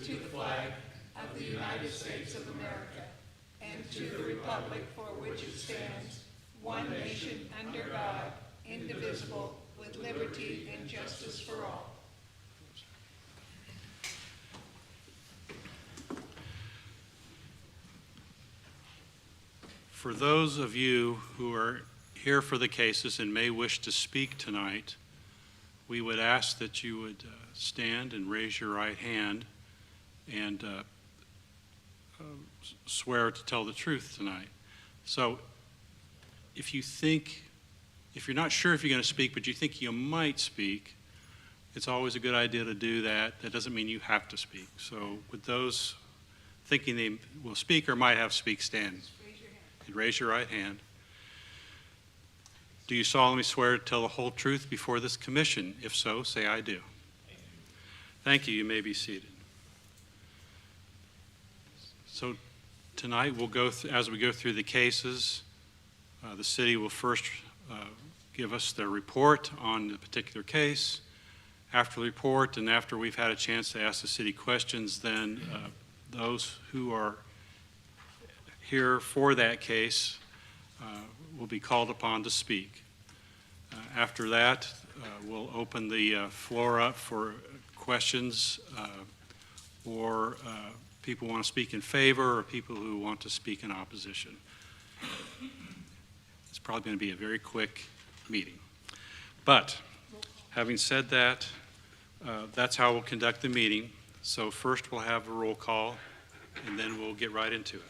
to the flag of the United States of America and to the republic for which it stands, one nation under God, indivisible, with liberty and justice for all. For those of you who are here for the cases and may wish to speak tonight, we would ask that you would stand and raise your right hand and swear to tell the truth tonight. So if you're not sure if you're going to speak, but you think you might speak, it's always a good idea to do that. That doesn't mean you have to speak. So with those thinking they will speak or might have to speak, stand. Raise your right hand. Do you solemnly swear to tell the whole truth before this commission? If so, say I do. Thank you. You may be seated. So tonight we'll go as we go through the cases. The city will first give us their report on the particular case. After the report and after we've had a chance to ask the city questions, then those who are here for that case will be called upon to speak. After that, we'll open the floor up for questions or people who want to speak in favor or people who want to speak in opposition. It's probably going to be a very quick meeting. But having said that, that's how we'll conduct the meeting. So first we'll have a roll call and then we'll get right into it.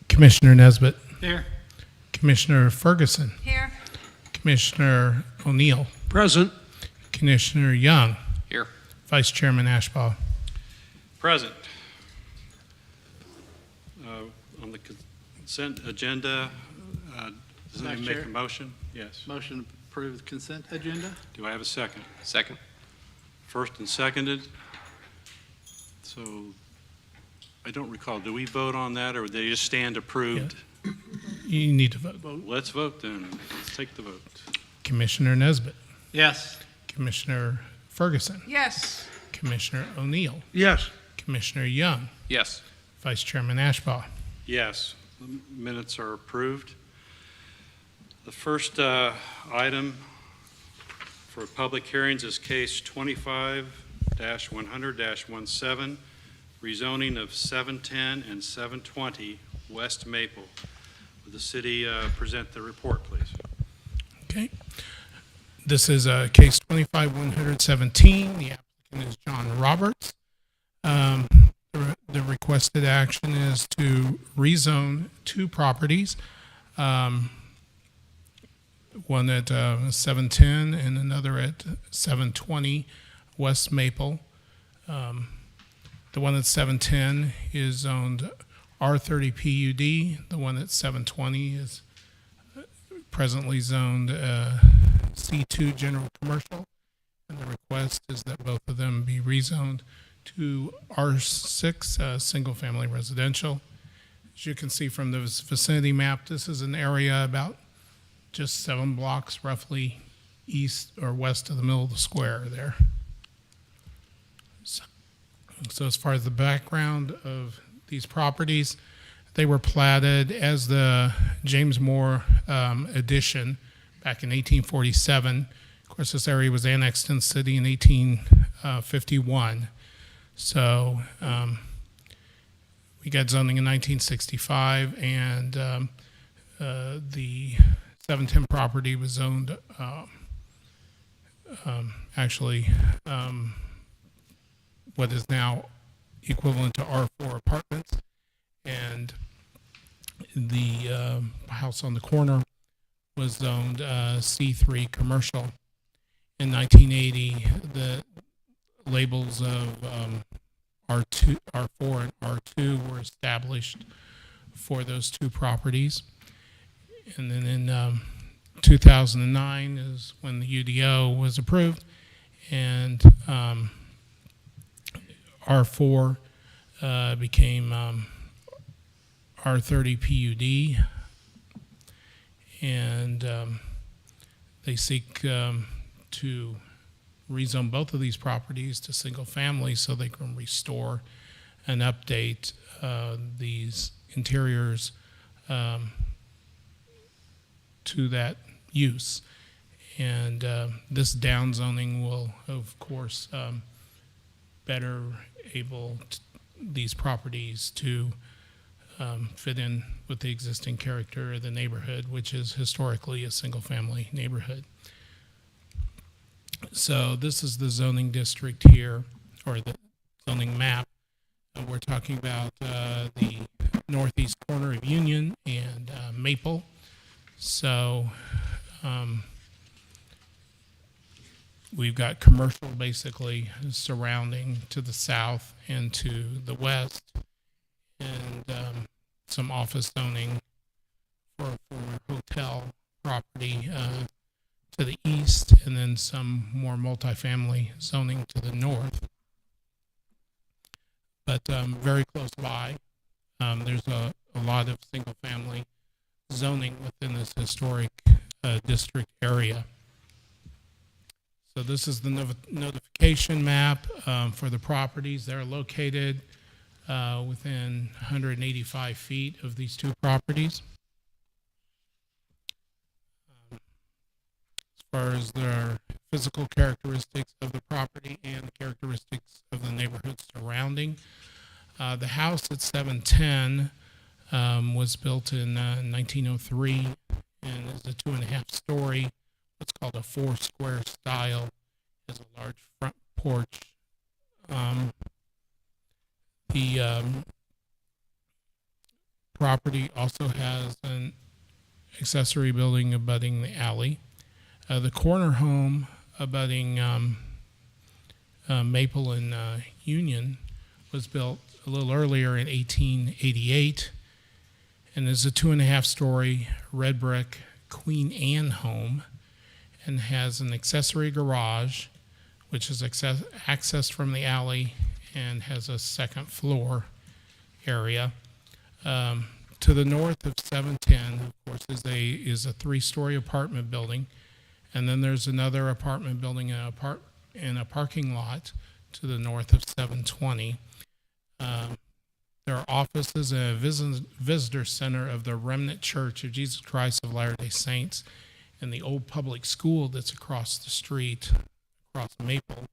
Commissioner Nesbitt. Here. Commissioner Ferguson. Here. Commissioner O'Neill. Present. Commissioner Young. Here. Vice Chairman Ashbaugh. Present. On the consent agenda, does anyone make a motion? Yes. Motion to approve the consent agenda. Do I have a second? Second. First and seconded. So I don't recall. Do we vote on that or they just stand approved? You need to vote. Let's vote then. Let's take the vote. Commissioner Nesbitt. Yes. Commissioner Ferguson. Yes. Commissioner O'Neill. Yes. Commissioner Young. Yes. Vice Chairman Ashbaugh. Yes, the minutes are approved. The first item for public hearings is case 25-100-17, rezoning of 710 and 720 West Maple. Would the city present the report, please? Okay. This is case 25-117. The applicant is John Roberts. The requested action is to rezone two properties, one at 710 and another at 720 West Maple. The one at 710 is zoned R30 PUD. The one at 720 is presently zoned C2 General Commercial. And the request is that both of them be rezoned to R6 single-family residential. As you can see from the vicinity map, this is an area about just 7 blocks roughly east or west of the middle of the square there. So as far as the background of these properties, they were platted as the James Moore addition back in 1847. Of course, this area was annexed in the city in 1851. So we got zoning in 1965, and the 710 property was zoned what is now equivalent to R4 apartments, and the house on the corner was zoned C3 commercial. In 1980, the labels of R2, R4, and R2 were established for those two properties. And then in 2009 is when the UDO was approved, and R4 became R30 PUD, and they seek to rezone both of these properties to single family so they can restore and update these interiors to that use. And this downzoning will, of course, better able these properties to fit in with the existing character of the neighborhood, which is historically a single-family neighborhood. So this is the zoning district here, or the zoning map. We're talking about the northeast corner of Union and Maple. So we've got commercial basically surrounding to the south and to the west, and some office zoning for a former hotel property to the east, and then some more multifamily zoning to the north. But very close by, there's a lot of single-family zoning within this historic district area. So this is the notification map for the properties. They're located within 185 feet of these two properties. As far as their physical characteristics of the property and the characteristics of the neighborhood surrounding. The house at 710 was built in 1903 and is a 2.5-story, what's called a 4-square style. Has a large front porch. The property also has an accessory building abutting the alley. The corner home abutting Maple and Union was built a little earlier in 1888 and is a 2.5-story red brick Queen Anne home and has an accessory garage, which is accessed from the alley and has a second floor area. To the north of 710, of course, is a 3-story apartment building. And then there's another apartment building in a parking lot to the north of 720. There are offices and a visitor center of the Remnant Church of Jesus Christ of Latter-day Saints and the old public school that's across the street, across Maple.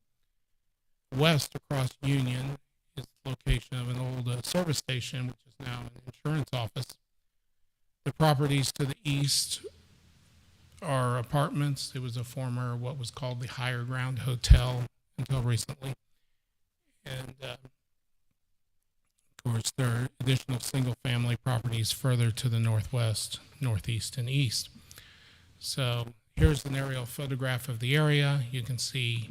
West across Union is the location of an old service station, which is now an insurance office. The properties to the east are apartments. It was a former, what was called the Higher Ground Hotel until recently. And of course, there are additional single-family properties further to the northwest, northeast, and east. So here's an aerial photograph of the area. You can see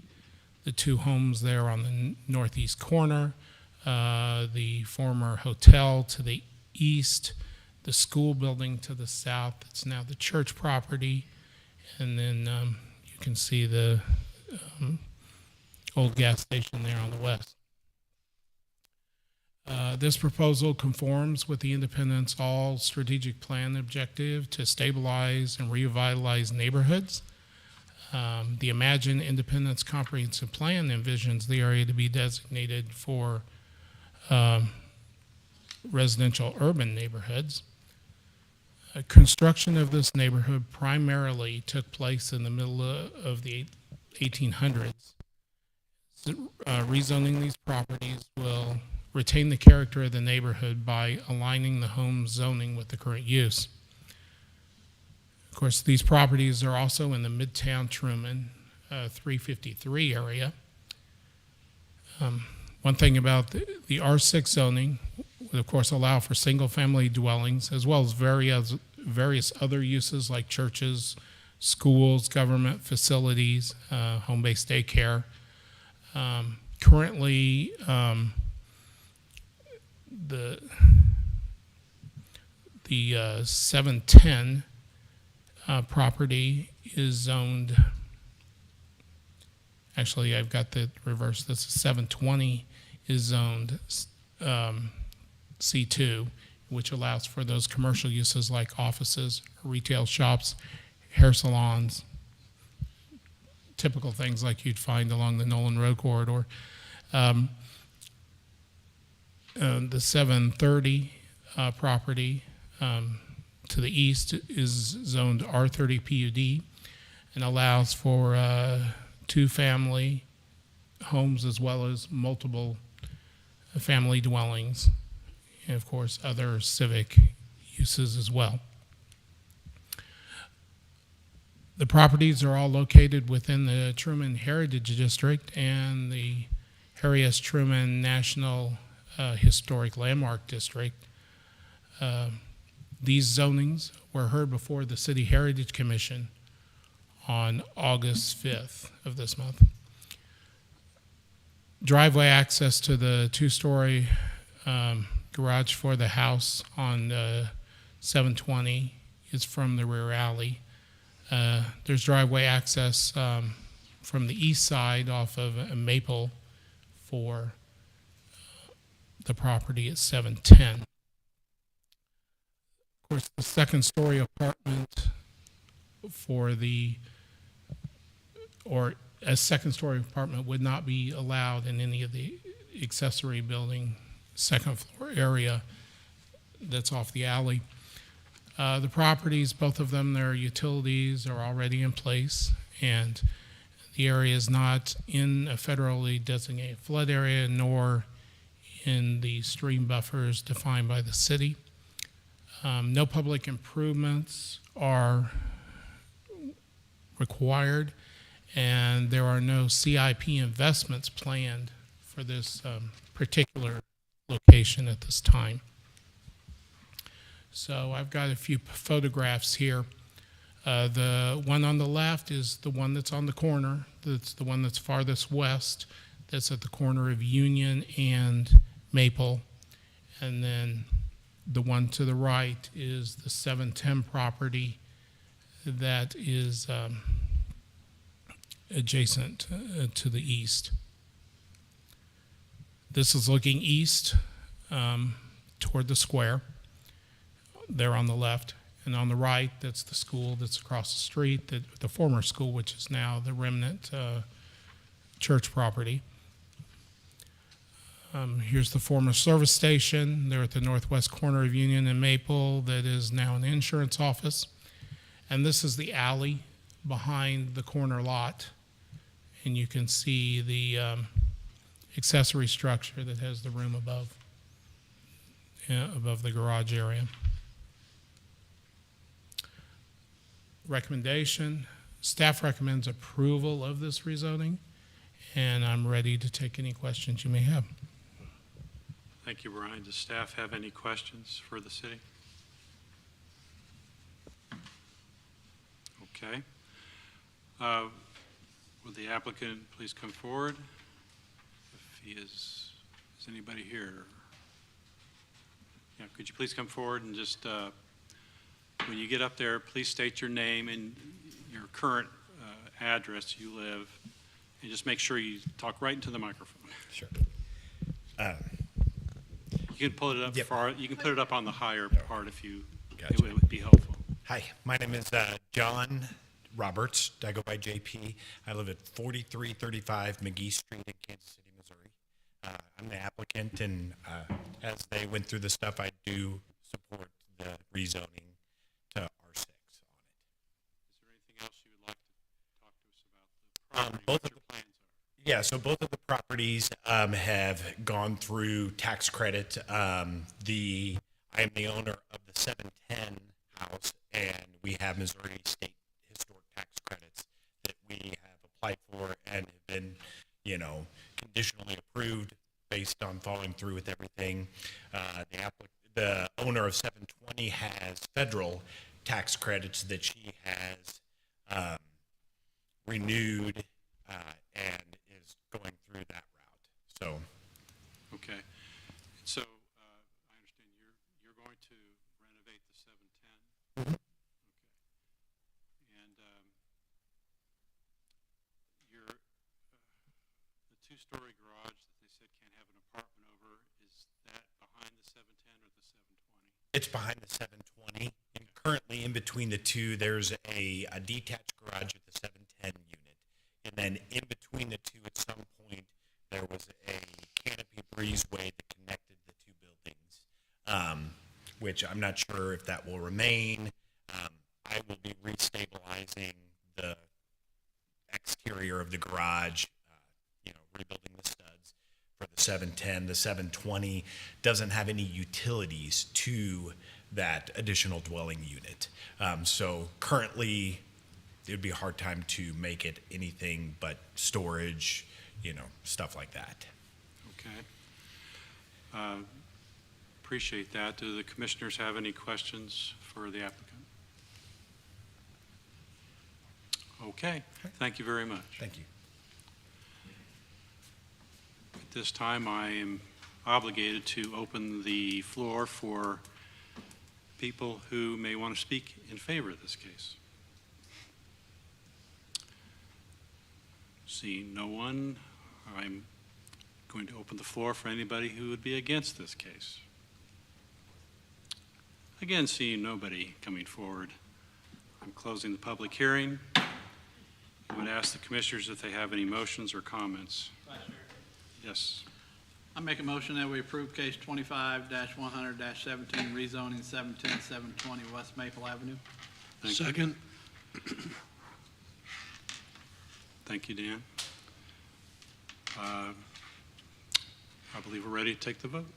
the two homes there on the northeast corner, the former hotel to the east, the school building to the south. It's now the church property. And then you can see the old gas station there on the west. This proposal conforms with the Independence All strategic plan objective to stabilize and revitalize neighborhoods. The Imagine Independence Comprehensive Plan envisions the area to be designated for residential urban neighborhoods. Construction of this neighborhood primarily took place in the middle of the 1800s. Rezoning these properties will retain the character of the neighborhood by aligning the home zoning with the current use. Of course, these properties are also in the Midtown Truman 353 area. One thing about the R6 zoning would, of course, allow for single-family dwellings as well as various other uses like churches, schools, government facilities, home-based daycare. Currently, the 710 property is zoned. Actually, I've got the reverse. This is 720 is zoned C2, which allows for those commercial uses like offices, retail shops, hair salons, typical things like you'd find along the Nolan Road corridor. The 730 property to the east is zoned R30 PUD and allows for two-family homes as well as multiple family dwellings, and of course other civic uses as well. The properties are all located within the Truman Heritage District and the Harry S. Truman National Historic Landmark District. These zonings were heard before the City Heritage Commission on August 5th of this month. Driveway access to the two-story garage for the house on 720 is from the rear alley. There's driveway access from the east side off of Maple for the property at 710. Of course, the second-story apartment a second-story apartment would not be allowed in any of the accessory building second-floor area that's off the alley. The properties, both of them, their utilities are already in place, and the area is not in a federally designated flood area nor in the stream buffers defined by the city. No public improvements are required, and there are no CIP investments planned for this particular location at this time. So I've got a few photographs here. The one on the left is the one that's on the corner. That's the one that's farthest west. That's at the corner of Union and Maple. And then the one to the right is the 710 property that is adjacent to the east. This is looking east toward the square. There on the left, and on the right, that's the school that's across the street, the former school, which is now the remnant church property. Here's the former service station. They're at the northwest corner of Union and Maple that is now an insurance office. And this is the alley behind the corner lot, and you can see the accessory structure that has the room above the garage area. Recommendation, staff recommends approval of this rezoning, and I'm ready to take any questions you may have. Thank you, Brian. Does staff have any questions for the city? Okay. Will the applicant please come forward? If he is anybody here? Yeah, could you please come forward and just, when you get up there, please state your name and your current address you live, and just make sure you talk right into the microphone. Sure. You can pull it up Yep. far. You can put it up on the higher part if you. Gotcha. It would be helpful. Hi, my name is John Roberts. I go by JP. I live at 4335 McGee Street in Kansas City, Missouri. I'm the applicant, and as they went through the stuff, I do support the rezoning to R6 on it. Is there anything else you would like to talk to us about the property? both What of your plans are? Yeah, so both of the properties have gone through tax credit. I am the owner of the 710 house, and we have Missouri State Historic Tax Credits that we have applied for and have been, conditionally approved based on following through with everything. The owner of 720 has federal tax credits that she has renewed and is going through that route. So, Okay. So I understand you're going to renovate the 710. Mhm. Okay. And the two-story garage that they said can't have an apartment over, is that behind the 710 or the 720? it's behind the 720, and currently in between the two, there's a detached garage at the 710 unit, and then in between the two, at some point, there was a canopy breezeway that connected the two buildings, which I'm not sure if that will remain. I will be restabilizing the exterior of the garage, rebuilding the studs for the 710. The 720 doesn't have any utilities to that additional dwelling unit. So currently, it would be a hard time to make it anything but storage, stuff like that. Okay. Appreciate that. Do the commissioners have any questions for the applicant? Okay, thank you very much. Thank you. At this time, I am obligated to open the floor for people who may want to speak in favor of this case. Seeing no one, I'm going to open the floor for anybody who would be against this case. Again, seeing nobody coming forward, I'm closing the public hearing. I would ask the commissioners if they have any motions or comments. Yes. I make a motion that we approve case 25-100-17, rezoning 710-720 West Maple Avenue. Thank you. Second. Thank you, Dan. I believe we're ready to take the vote.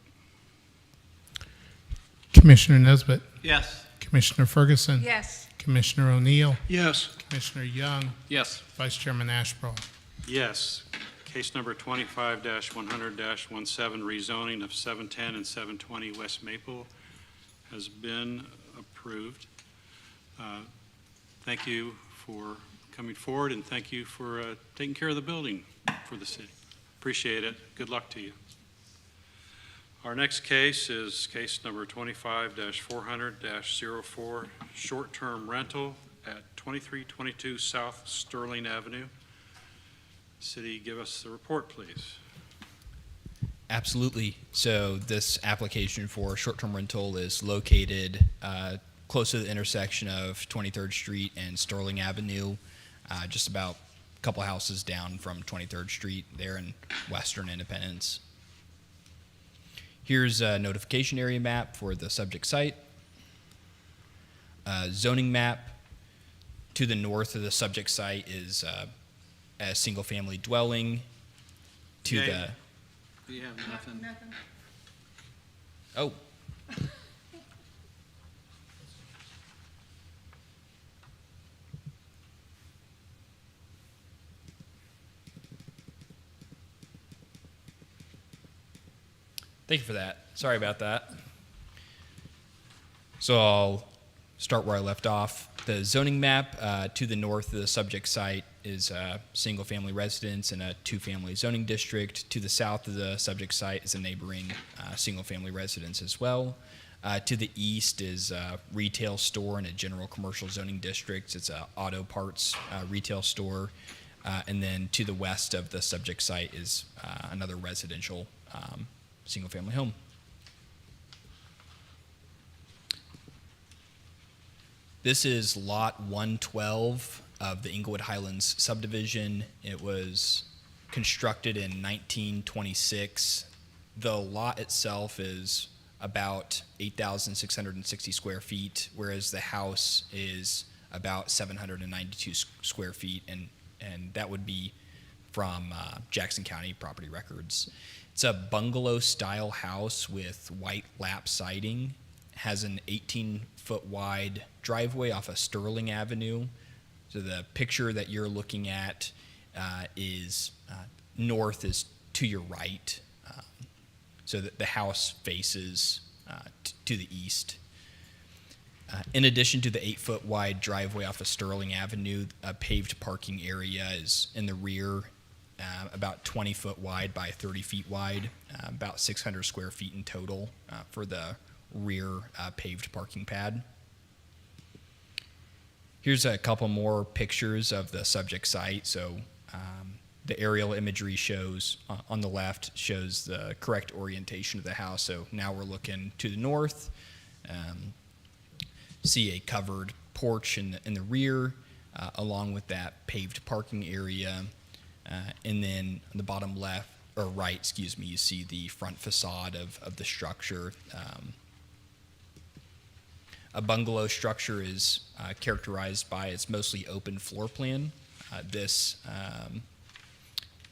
Commissioner Nesbitt, Yes. Commissioner Ferguson, Yes. Commissioner O'Neill, Yes. Commissioner Young, Yes. Vice Chairman Ashbrough. Yes. Case number 25-100-17, rezoning of 710 and 720 West Maple has been approved. Thank you for coming forward, and thank you for taking care of the building for the city. Appreciate it. Good luck to you. Our next case is case number 25-400-04, short-term rental at 2322 South Sterling Avenue. City, give us the report, please. Absolutely. So this application for short-term rental is located close to the intersection of 23rd Street and Sterling Avenue, just about a couple houses down from 23rd Street there in Western Independence. Here's a notification area map for the subject site. Zoning map to the north of the subject site is a single-family dwelling. To Jay? the Do you have nothing? oh. Thank you for that. Sorry about that. So I'll start where I left off. The zoning map to the north of the subject site is a single-family residence in a two-family zoning district. To the south of the subject site is a neighboring single-family residence as well. To the east is a retail store in a general commercial zoning district. It's an auto parts retail store. And then to the west of the subject site is another residential single-family home. This is lot 112 of the Inglewood Highlands subdivision. It was constructed in 1926. The lot itself is about 8,660 square feet, whereas the house is about 792 square feet, and that would be from Jackson County property records. It's a bungalow-style house with white lap siding, has an 18-foot wide driveway off of Sterling Avenue. So the picture that you're looking at is north is to your right. So that the house faces to the east. In addition to the 8-foot wide driveway off of Sterling Avenue, a paved parking area is in the rear, about 20 foot wide by 30 feet wide, about 600 square feet in total for the rear paved parking pad. Here's a couple more pictures of the subject site. So the aerial imagery shows, on the left, shows the correct orientation of the house. So now we're looking to the north. See a covered porch in the rear, along with that paved parking area. And then on the bottom left, or right, excuse me, you see the front facade of the structure. A bungalow structure is characterized by its mostly open floor plan. This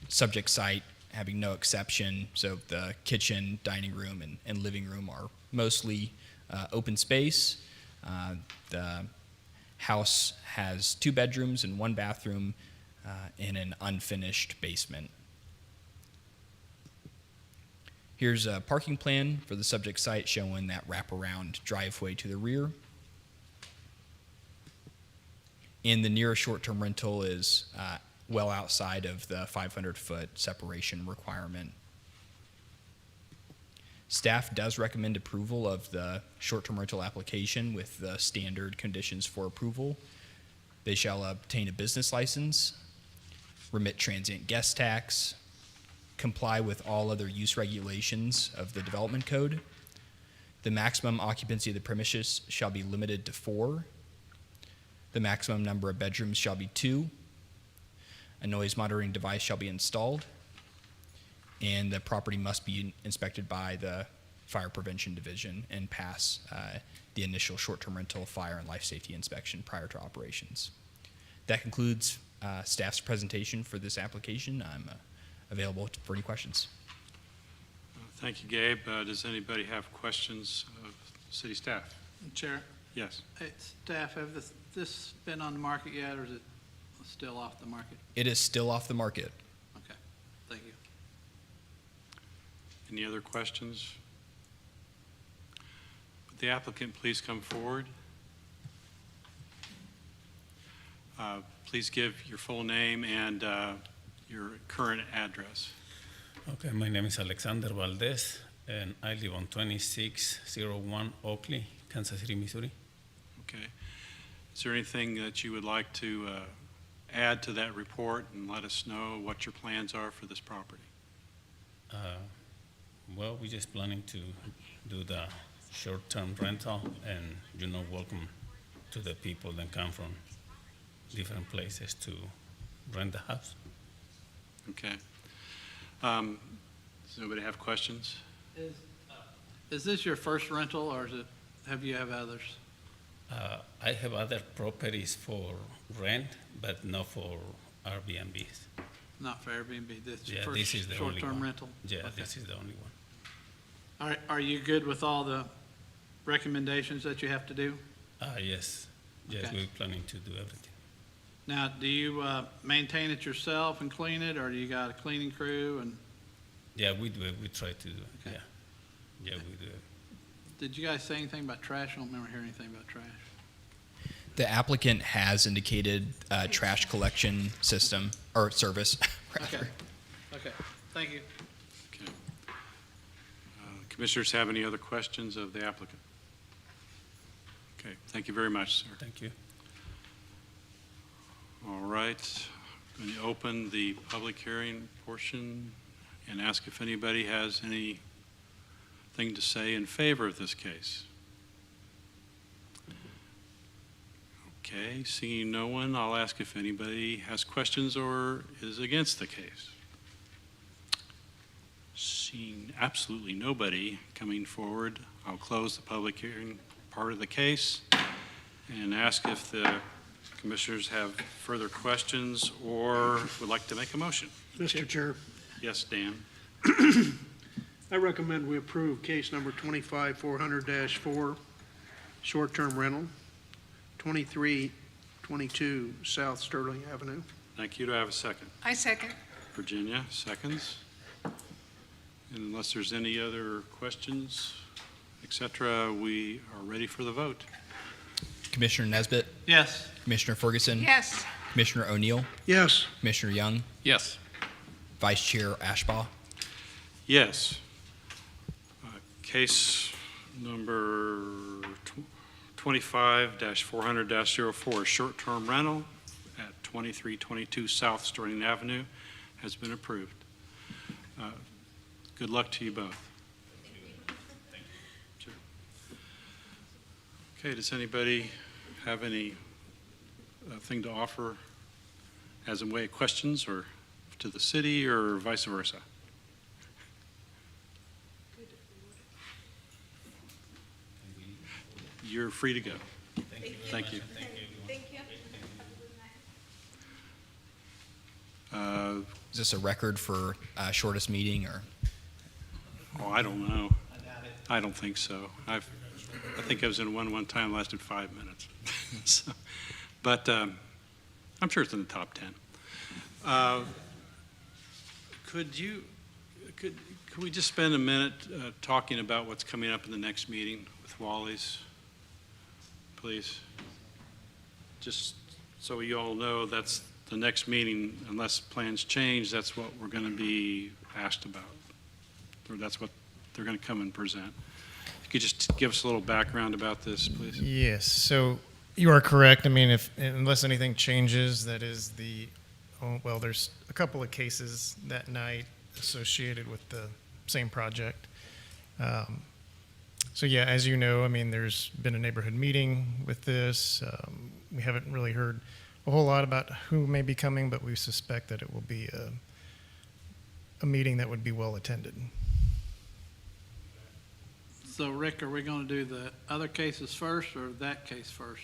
subject site having no exception, so the kitchen, dining room, and living room are mostly open space. The house has 2 bedrooms and 1 bathroom and an unfinished basement. Here's a parking plan for the subject site showing that wraparound driveway to the rear. And the nearest short-term rental is well outside of the 500-foot separation requirement. Staff does recommend approval of the short-term rental application with the standard conditions for approval. They shall obtain a business license, remit transient guest tax, comply with all other use regulations of the development code. The maximum occupancy of the premises shall be limited to 4. The maximum number of bedrooms shall be 2. A noise monitoring device shall be installed. And the property must be inspected by the Fire Prevention Division and pass the initial short-term rental fire and life safety inspection prior to operations. That concludes staff's presentation for this application. I'm available for any questions. Thank you, Gabe. Does anybody have questions of city staff? Chair, Yes. hey, staff, have this been on the market yet, or is it still off the market? It is still off the market. Okay, thank you. Any other questions? Would the applicant please come forward? Please give your full name and your current address. Okay, my name is Alexander Valdez, and I live on 2601 Oakley, Kansas City, Missouri. Okay. Is there anything that you would like to add to that report and let us know what your plans are for this property? Well, we're just planning to do the short-term rental, and welcome to the people that come from different places to rent the house. Okay. Does anybody have questions? Is this your first rental, or have you have others? I have other properties for rent, but not for Airbnbs. Not for Airbnb, this is your Yeah, first this is the only short-term one. rental? Yeah, Okay. this is the only one. Are you good with all the recommendations that you have to do? Yes, Okay. we're planning to do everything. Now, do you maintain it yourself and clean it, or do you got a cleaning crew? And Yeah, we do it. We try to do it. Okay. Yeah, we do it. did you guys say anything about trash? I don't remember hearing anything about trash. The applicant has indicated trash collection system, or service, rather. Okay, okay, thank you. Okay. Commissioners have any other questions of the applicant? Okay, thank you very much, sir. Thank you. All right, I'm going to open the public hearing portion and ask if anybody has anything to say in favor of this case. Okay, seeing no one, I'll ask if anybody has questions or is against the case. Seeing absolutely nobody coming forward, I'll close the public hearing part of the case and ask if the commissioners have further questions or would like to make a motion. Mr. Chair, Yes, Dan? I recommend we approve case number 25-400-4, short-term rental, 2322 South Sterling Avenue. Thank you. Do I have a second? I second. Virginia, seconds. And unless there's any other questions, et cetera, we are ready for the vote. Commissioner Nesbitt, Yes. Commissioner Ferguson, Yes. Commissioner O'Neill, Yes. Commissioner Young, Yes. Vice Chair Ashbaugh. Yes. Case number 25-400-04, short-term rental at 2322 South Sterling Avenue has been approved. Good luck to you both. Sure. Okay, does anybody have any thing to offer as in way of questions or to the city or vice versa? You're free to go. Thank you. Is this a record for shortest meeting or? Oh, I don't know. I don't think so. I think I was in one time, lasted 5 minutes. So, but I'm sure it's in the top 10. Could we just spend a minute talking about what's coming up in the next meeting with Wally's, please? Just so you all know, that's the next meeting, unless plans change, that's what we're going to be asked about, or that's what they're going to come and present. If you could just give us a little background about this, please. Yes, so you are correct. I mean, unless anything changes, that is well, there's a couple of cases that night associated with the same project. So yeah, as you know, I mean, there's been a neighborhood meeting with this. We haven't really heard a whole lot about who may be coming, but we suspect that it will be a meeting that would be well attended. So Rick, are we going to do the other cases first or that case first?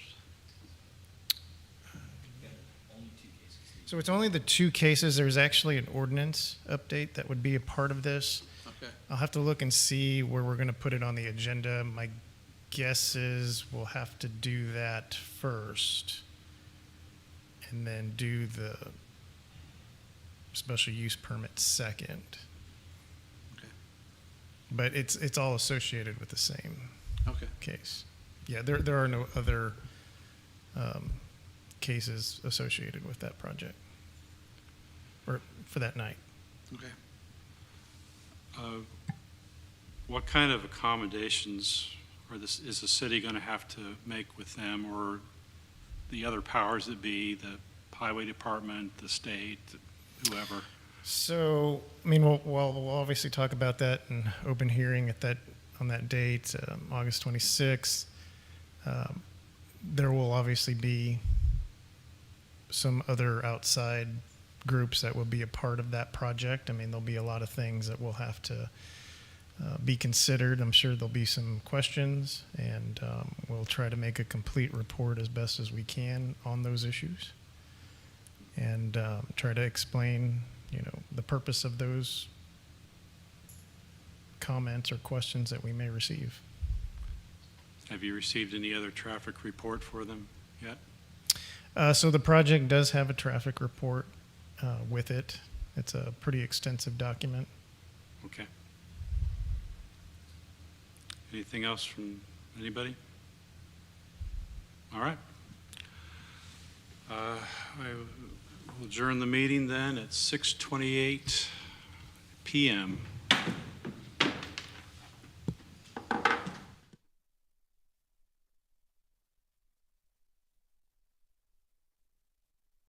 So it's only the two cases. There's actually an ordinance update that would be a part of this. Okay. I'll have to look and see where we're going to put it on the agenda. My guess is we'll have to do that first and then do the special use permit second. Okay. But it's all associated with the same Okay. case. Yeah, there are no other cases associated with that project or for that night. Okay. What kind of accommodations is the city going to have to make with them, or the other powers that be, the highway department, the state, whoever? So, I mean, we'll obviously talk about that in open hearing on that date, August 26th. There will obviously be some other outside groups that will be a part of that project. I mean, there'll be a lot of things that will have to be considered. I'm sure there'll be some questions, and we'll try to make a complete report as best as we can on those issues, and try to explain, the purpose of those comments or questions that we may receive. Have you received any other traffic report for them yet? So the project does have a traffic report with it. It's a pretty extensive document. Okay. Anything else from anybody? All right. I will adjourn the meeting then at 6:28 p.m.